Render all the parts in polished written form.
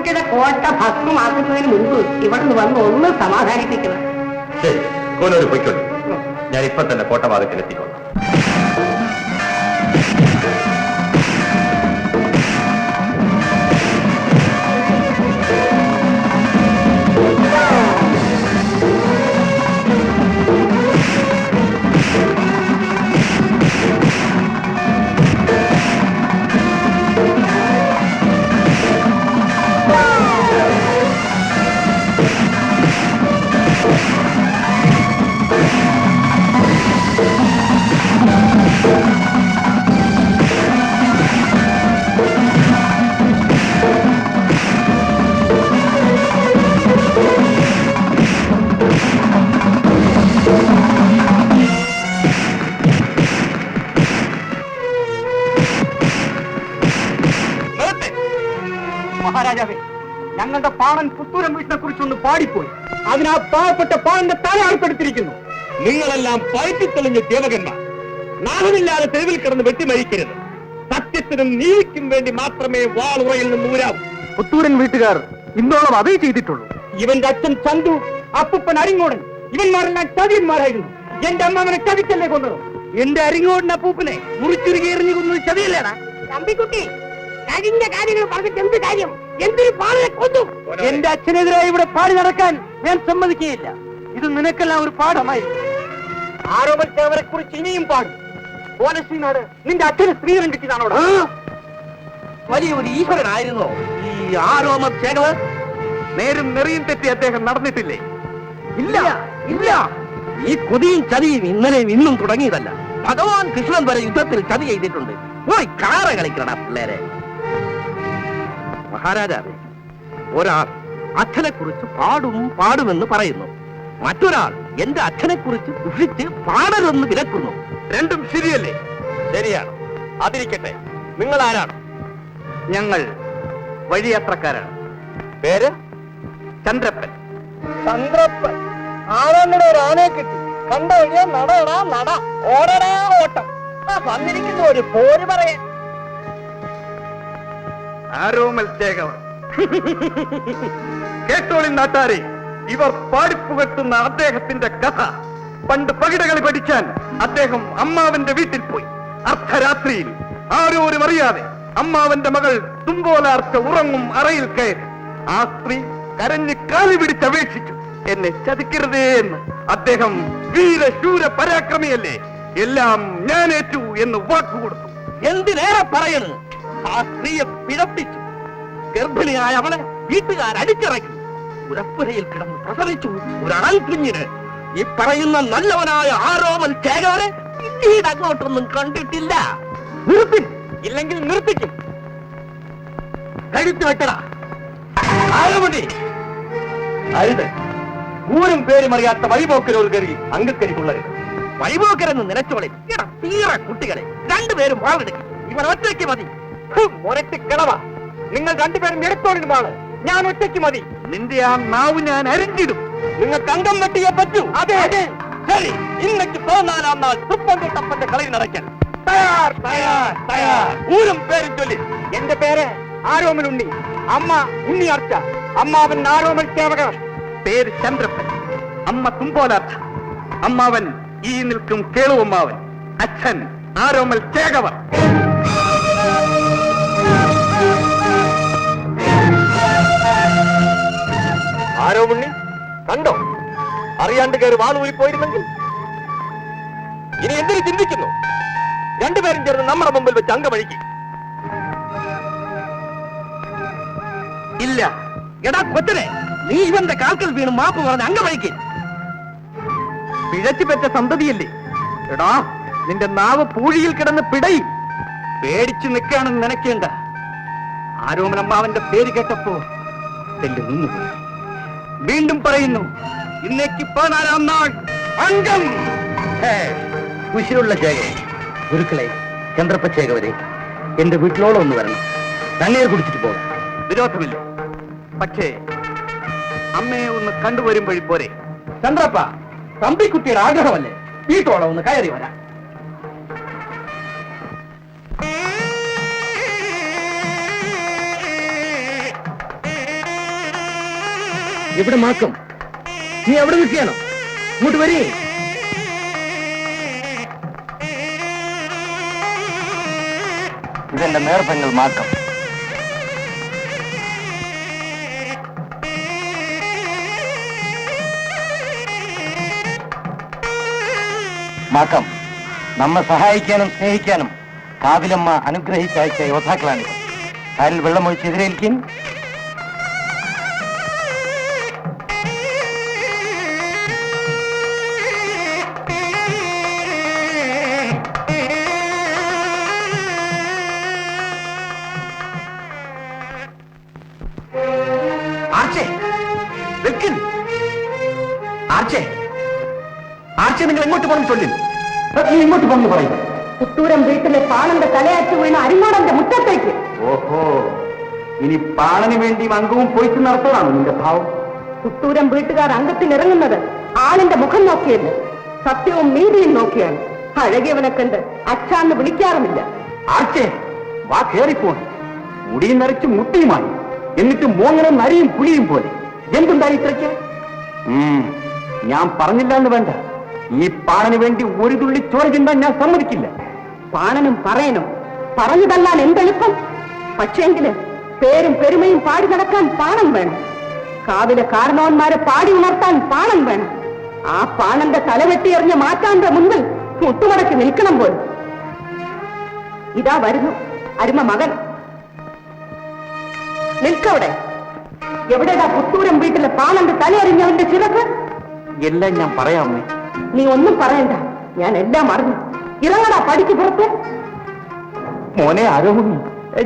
കുട്ടിയുടെ കോട്ട ഭസ്മമാക്കുന്നതിന് മുമ്പ് ഇവിടെ നിന്ന് വന്ന് ഒന്ന് സമാധാനിപ്പിക്കണം. ശരി, കോനൂര് പൊയ്ക്കൊള്ളു. ഞാൻ ഇപ്പൊ തന്നെ കോട്ടഭാഗത്തിലെത്തിക്കൊള്ളാം. മഹാരാജാവേ, ഞങ്ങളുടെ പാണൻ പുത്തൂരം വീട്ടിനെ കുറിച്ചൊന്ന് പാടിപ്പോയി. അതിനാ പാവപ്പെട്ട പാണന്റെ തല അറുപ്പെടുത്തിരിക്കുന്നു. നിങ്ങളെല്ലാം പയറ്റിത്തെളിഞ്ഞ ദേവകന്മാർ, നാഹമില്ലാതെ തെരുവിൽ കിടന്ന് വെട്ടിമരിക്കരുത്. സത്യത്തിനും നീതിക്കും വേണ്ടി മാത്രമേ വാളുറയിൽ നിന്ന് ഊരാവൂ. പുത്തൂരൻ വീട്ടുകാർ ഇന്നോളം അതേ ചെയ്തിട്ടുള്ളൂ. ഇവന്റെ അച്ഛൻ ചന്തു, അപ്പൂപ്പൻ അരിങ്ങോടൻ, ഇവന്മാരെല്ലാം ചതിയന്മാരായിരുന്നു. എന്റെ അമ്മാവനെ ചതിച്ചല്ലേ കൊണ്ടത്. എന്റെ അരിങ്ങോടൻ അപ്പൂപ്പനെ മുറിച്ചുരുകി എറിഞ്ഞു കൊന്നത് ചതിയല്ലേടാ. തമ്പിക്കുട്ടി, കഴിഞ്ഞ കാര്യങ്ങൾ പറഞ്ഞിട്ട് എന്ത് കാര്യം? എന്തൊരു പാടിനെ കൊന്നു. എന്റെ അച്ഛനെതിരായി ഇവിടെ പാടി നടക്കാൻ ഞാൻ സമ്മതിക്കുകയില്ല. ഇത് നിനക്കെല്ലാം ഒരു പാഠമായി. ആരോപണത്തെ കുറിച്ച് ഇനിയും പാടും. പോലശ്രീനാട് നിന്റെ അച്ഛന് സ്ത്രീധനം കിട്ടിയതാണോ? വലിയൊരു ഈശ്വരനായിരുന്നോ ഈ ആരോമ ചേകവർ? നേരും നെറിയും തെറ്റി അദ്ദേഹം നടന്നിട്ടില്ലേ? ഇല്ല ഇല്ല. ഈ കൊതിയും ചതിയും ഇന്നലെയും ഇന്നും തുടങ്ങിയതല്ല. ഭഗവാൻ കൃഷ്ണൻ വരെ യുദ്ധത്തിൽ ചതി ചെയ്തിട്ടുണ്ട്. പോയി കാറ കളിക്കണ പിള്ളേരെ. മഹാരാജാവേ, ഒരാൾ അച്ഛനെ കുറിച്ച് പാടുമെന്ന് പറയുന്നു. മറ്റൊരാൾ എന്റെ അച്ഛനെ കുറിച്ച് ദുഷിച്ച് പാടരുതെന്ന് വിലക്കുന്നു. രണ്ടും ശരിയല്ലേ? ശരിയാണ്. അതിരിക്കട്ടെ, നിങ്ങൾ ആരാണ്? ഞങ്ങൾ വഴിയാത്രക്കാരാണ്. പേര്? ചന്ദ്രപ്പൻ. ചന്ദ്രപ്പൻ ആരാങ്ങളുടെ ഒരു ആനയെ കിട്ടി. കണ്ട വഴിയാ നടടാ നട, ഓടടാ ഓട്ടം. വന്നിരിക്കുന്ന ഒരു പോര് പറയാൻ. ആരോമൽ ചേകവർ. കേട്ടോളി നാട്ടാരെ, ഇവർ പാടിപ്പുകട്ടുന്ന അദ്ദേഹത്തിന്റെ കഥ. പണ്ട് പകിടകളി പഠിക്കാൻ അദ്ദേഹം അമ്മാവന്റെ വീട്ടിൽ പോയി. അർദ്ധരാത്രിയിൽ ആരോരും അറിയാതെ അമ്മാവന്റെ മകൾ തുമ്പോലാർച്ച ഉറങ്ങും അറയിൽ കയറി. ആ സ്ത്രീ കരഞ്ഞ് കാലി പിടിച്ചപേക്ഷിച്ചു, എന്നെ ചതിക്കരുതേ എന്ന്. അദ്ദേഹം വീരശൂര പരാക്രമിയല്ലേ, എല്ലാം ഞാനേറ്റു എന്ന് വാക്കുകൊടുത്തു. എന്തിനേറെ പറയണ്, ആ സ്ത്രീയെ പിഴപ്പിച്ചു. ഗർഭിണിയായ അവളെ വീട്ടുകാർ അടിച്ചിറക്കി. ഉരപ്പുരയിൽ കിടന്ന് പ്രസവിച്ചു ഒരു അണൽക്കുഞ്ഞിന്. ഈ പറയുന്ന നല്ലവനായ ആരോമൽ ചേകവരെ പിന്നീട് അങ്ങോട്ടൊന്നും കണ്ടിട്ടില്ല. നിർത്തി, ഇല്ലെങ്കിൽ നിർത്തിക്കും. കഴുത്ത് വെട്ടടാ. ആരുമതി അരുത്. ഊരും പേരും അറിയാത്ത വഴിപോക്കരോട് കയറി അങ്കക്കരിക്കുള്ളരുത്. വഴിപോക്കരെന്ന് നിലച്ചോളെ തീരെ കുട്ടികളെ. രണ്ടുപേരും വാളെടുക്കും. ഇവർ ഒറ്റയ്ക്ക് മതി. മുരട്ടി കിളവ, നിങ്ങൾ രണ്ടുപേരും എടുത്തോളിരുന്നാണ്. ഞാൻ ഒറ്റയ്ക്ക് മതി. നിന്റെ ആ നാവ് ഞാൻ അരിഞ്ഞിടും. നിങ്ങൾക്ക് അംഗം വെട്ടിയേ പറ്റൂ. അതെ ശരി. ഇന്നേക്ക് 14-ാം നാൾ തൃപ്പൻകുട്ടപ്പന്റെ കളി നടക്കാൻ തയ്യാർ തയ്യാർ തയ്യാർ. ഊരും പേരും ചൊല്ലി. എന്റെ പേര് ആരോമൽ ഉണ്ണി, അമ്മ ഉണ്ണിയാർച്ച, അമ്മാവൻ ആരോമൽ ചേവകർ. പേര് ചന്ദ്രപ്പൻ, അമ്മ തുമ്പോലാർച്ച. അമ്മാവൻ ഈ നിൽക്കും കേളുവമ്മാവൻ, അച്ഛൻ ആരോമൽ ചേകവർ. ആരോമുണ്ണി കണ്ടോ? അറിയാണ്ട് കയറി വാളൂരി പോയിരുന്നെങ്കിൽ. ഇനി എന്തിനു ചിന്തിക്കുന്നു? രണ്ടുപേരും ചേർന്ന് നമ്മുടെ മുമ്പിൽ വെച്ച് അംഗമഴിക്കും. ഇല്ല. എടാ കൊച്ചനെ, നീ ഇവന്റെ കാൽക്കൽ വീണ് മാപ്പ് പറഞ്ഞ് അംഗമഴിക്ക്. പിഴച്ചു പെറ്റ സന്തതിയല്ലേ എടാ, നിന്റെ നാവ് പൂഴിയിൽ കിടന്ന് പിടയും. പേടിച്ചു നിൽക്കുകയാണെന്ന് നനയ്ക്കേണ്ട. ആരോമലമ്മാവന്റെ പേര് കേട്ടപ്പോ തെല്ല് നിന്നുപോയി. വീണ്ടും പറയുന്നു, ഇന്നേക്ക് 14-ാം നാൾ അംഗം. കുശിലുള്ള ചേകവരെ, ഗുരുക്കളെ, ചന്ദ്രപ്പ ചേകവരെ, എന്റെ വീട്ടിലോളം ഒന്ന് വരണം. തണ്ണീർ കുടിച്ചിട്ട് പോകാം. വിരോധമില്ല. പക്ഷേ അമ്മയെ ഒന്ന് കണ്ടുവരുമ്പോഴി പോരെ. ചന്ദ്രപ്പ, തമ്പിക്കുട്ടിയുടെ ആഗ്രഹമല്ലേ, വീട്ടോളം ഒന്ന് കയറി വരാം. എവിടെ മാക്കം? നീ എവിടെ നിൽക്കുകയാണോ? ഇങ്ങോട്ട് വരീ. ഇതെന്റെ നേർപ്പങ്ങൾ മാക്കം. മാക്കം, നമ്മെ സഹായിക്കാനും സ്നേഹിക്കാനും കാവിലമ്മ അനുഗ്രഹിച്ചയച്ച യോദ്ധാക്കളാണിത്. കാലിൽ വെള്ളമൊഴിച്ച് എതിരേൽക്കും. നിങ്ങൾ എങ്ങോട്ട് പോകണം ചൊല്ലിൽ? നീ ഇങ്ങോട്ട് പോകണമെന്ന് പറയും. പുത്തൂരം വീട്ടിലെ പാണന്റെ തലയാറ്റ് വീണ അരിങ്ങോടന്റെ മുറ്റത്തേക്ക്. ഓഹോ, ഇനി പാണന് വേണ്ടി അംഗവും പൊയ്ച്ചു നടത്തുകയാണോ നിന്റെ ഭാവം? പുത്തൂരം വീട്ടുകാർ അംഗത്തിന് ഇറങ്ങുന്നത് ആളിന്റെ മുഖം നോക്കിയല്ല, സത്യവും നീതിയും നോക്കിയാണ്. അഴകിയവനെ കണ്ട് അച്ഛാന്ന് വിളിക്കാറുമില്ല. ആർച്ചേ, വാ കേറിപ്പോണ്. മുടിയും നരച്ച് മുട്ടിയുമായി, എന്നിട്ട് മോങ്ങണം നരിയും പുലിയും പോലെ. എന്തുണ്ടായി ഇത്രയ്ക്ക്? ഞാൻ പറഞ്ഞില്ല എന്ന് വേണ്ട. ഈ പാണന് വേണ്ടി ഒരു തുള്ളി ചോര ചിന്താൻ ഞാൻ സമ്മതിക്കില്ല. പാണനും പറയനും പറഞ്ഞു തല്ലാൻ എന്തെളുപ്പം. പക്ഷേങ്കില് പേരും പെരുമയും പാടി നടക്കാൻ പാണം വേണം. കാവിലെ കാരണവന്മാരെ പാടി ഉണർത്താൻ പാണം വേണം. ആ പാണന്റെ തലവെട്ടിയെറിഞ്ഞ മാറ്റാന്റെ മുൻപിൽ മുട്ടുമടക്കി നിൽക്കണം പോലും. ഇതാ വരുന്നു അരുമ മകൻ. നിൽക്കവിടെ. എവിടെയാ പുത്തൂരം വീട്ടിലെ പാണന്റെ തലയെറിഞ്ഞവന്റെ ചിറക്ക്? എല്ലാം ഞാൻ പറയാമേ. നീ ഒന്നും പറയണ്ട, ഞാൻ എല്ലാം അറിഞ്ഞു. ഇറങ്ങടാ പടിക്ക് പുറത്ത്. മോനെ ആരോമി,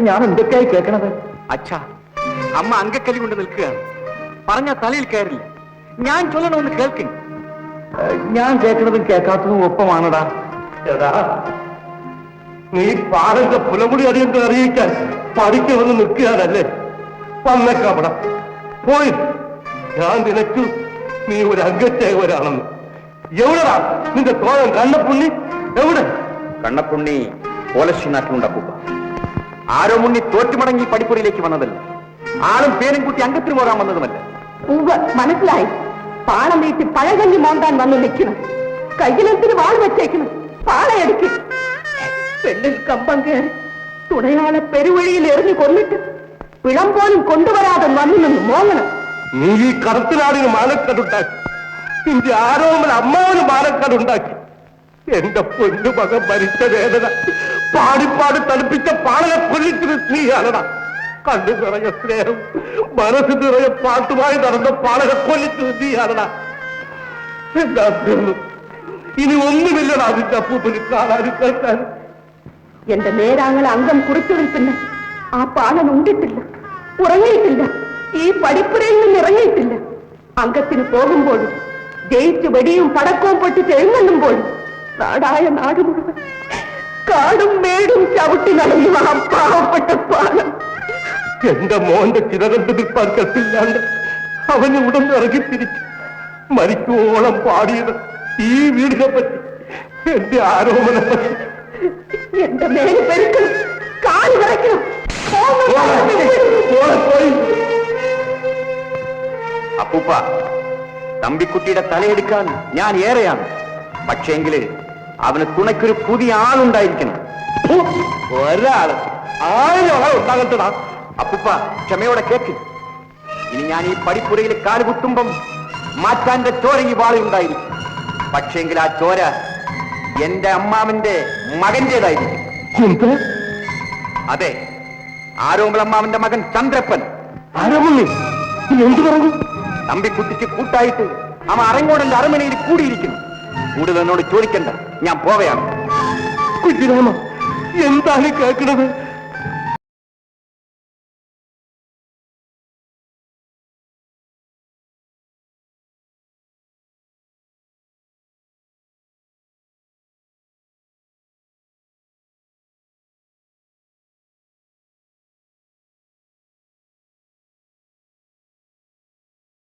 ഞാൻ എന്തൊക്കെയായി കേൾക്കണത്? അച്ഛാ, അമ്മ അങ്കക്കലി കൊണ്ട് നിൽക്കുകയാണ്. പറഞ്ഞ തലയിൽ കയറില്ല. ഞാൻ ചൊല്ലണമെന്ന് കേൾക്കും. ഞാൻ കേൾക്കണതും കേൾക്കാത്തതും ഒപ്പമാണടാ. നീ പാടന്റെ പുലമുടി അറിയുന്നത് അറിയിക്കാൻ പടിക്ക് വന്ന് നിൽക്കുകയാണല്ലേ? വന്നേക്കാമട പോയി. ഞാൻ നിനക്ക് നീ ഒരു അംഗച്ചേവരാണെന്ന്. എവിടെടാ നിന്റെ തോഴൻ കണ്ണപ്പുണ്ണി? എവിടെ? കണ്ണപ്പുണ്ണി പോലശ്ശി നാട്ടിലുണ്ടപ്പൂപ്പ. ആരോ മുണ്ണി തോറ്റുമടങ്ങി പടിപ്പുരയിലേക്ക് വന്നതല്ല. ആളും പേരും കൂട്ടി അംഗത്തിന് പോകാൻ വന്നതുമല്ല. മനസ്സിലായി. പാളം നീട്ടി പഴകഞ്ഞി മോന്താൻ വന്ന് നിൽക്കണം. കയ്യിലെത്തിന് വാൾ വെച്ചേക്കണം. പാളയെടുക്കി പെണ്ണിൽ കമ്പം കയറി തുണയാളെ പെരുവഴിയിൽ എറിഞ്ഞു കൊന്നിട്ട് പിളം പോലും കൊണ്ടുവരാതെ വന്നു നിന്ന് മോങ്ങണം. നീ ഈ കറുത്തനാടിന് മാനക്കേടുണ്ടാക്കി. നിന്റെ ആരോമൽ അമ്മാവന് മാനക്കേടുണ്ടാക്കി. എന്റെ പൊന്നു മകൻ ഭരിച്ച വേദന പാടിപ്പാടി തണുപ്പിച്ച പാടനെ കൊല്ലിച്ചത് നീയാണടാ. കണ്ണു നിറഞ്ഞ സ്നേഹം മനസ്സ് നിറഞ്ഞ പാട്ടുമായി നടന്ന പാടനെ കൊല്ലിച്ചത് നീയാണടാ. എന്താ തീർന്നു? ഇനി ഒന്നുമില്ലടാ നിന്റെ അപ്പൂപ്പന് കാണാനും കേൾക്കാനും. എന്റെ നേരാങ്ങളെ അംഗം കുറിച്ചതിൽ പിന്നെ ആ പാലൻ ഉണ്ടിട്ടില്ല, ഉറങ്ങിയിട്ടില്ല, ഈ പടിപ്പുരയിൽ നിന്ന് ഇറങ്ങിയിട്ടില്ല. അംഗത്തിന് പോകുമ്പോഴും ജയിച്ച് വെടിയും പടക്കവും പൊട്ടിച്ച് എഴുന്നള്ളുമ്പോഴും നാടായ നാട് മുഴുവൻ കാടും മേടും ചവിട്ടി നടന്നു ആ പാവപ്പെട്ട പാലൻ. എന്റെ മോന്റെ ചിറകണ്ട് നിൽപ്പാൻ കെട്ടില്ലാണ്ട് അവന് ഉടനെ ഇറങ്ങിത്തിരിച്ചു. മരിക്കുവോളം പാടിയത് ഈ വീടിനെ പറ്റി, എന്റെ ആരോപണെ പറ്റി. എന്റെ മേല് പെരുക്കണം, കാല് വിറയ്ക്കണം. അപ്പൂപ്പ, തമ്പിക്കുട്ടിയുടെ തലയെടുക്കാൻ ഞാൻ ഏറെയാണ്. പക്ഷേങ്കില് അവന് തുണയ്ക്കൊരു പുതിയ ആളുണ്ടായിരിക്കണം. ഒരാള് 1000 ആളുണ്ടാകട്ടടാ. അപ്പൂപ്പ, ക്ഷമയോടെ കേക്ക്. ഇനി ഞാൻ ഈ പടിപ്പുരയിൽ കാലുകുത്തുമ്പം മാറ്റാന്റെ ചോര ഈ വാളുണ്ടായിരിക്കും. പക്ഷേങ്കിൽ ആ ചോര എന്റെ അമ്മാവന്റെ മകന്റേതായിരിക്കും. അതെ, ആരോമലമ്മാവന്റെ മകൻ ചന്ദ്രപ്പൻ. ആരോമണ്ണി എന്തു പറഞ്ഞു? തമ്പിക്കുട്ടിക്ക് കൂട്ടായിട്ട് അവൻ അരങ്ങോടന്റെ അരമനയിൽ കൂടിയിരിക്കുന്നു. കൂടുതൽ എന്നോട് ചോദിക്കണ്ട, ഞാൻ പോവുകയാണ്. കുഞ്ഞിരാമ, എന്താണ് കേൾക്കുന്നത്?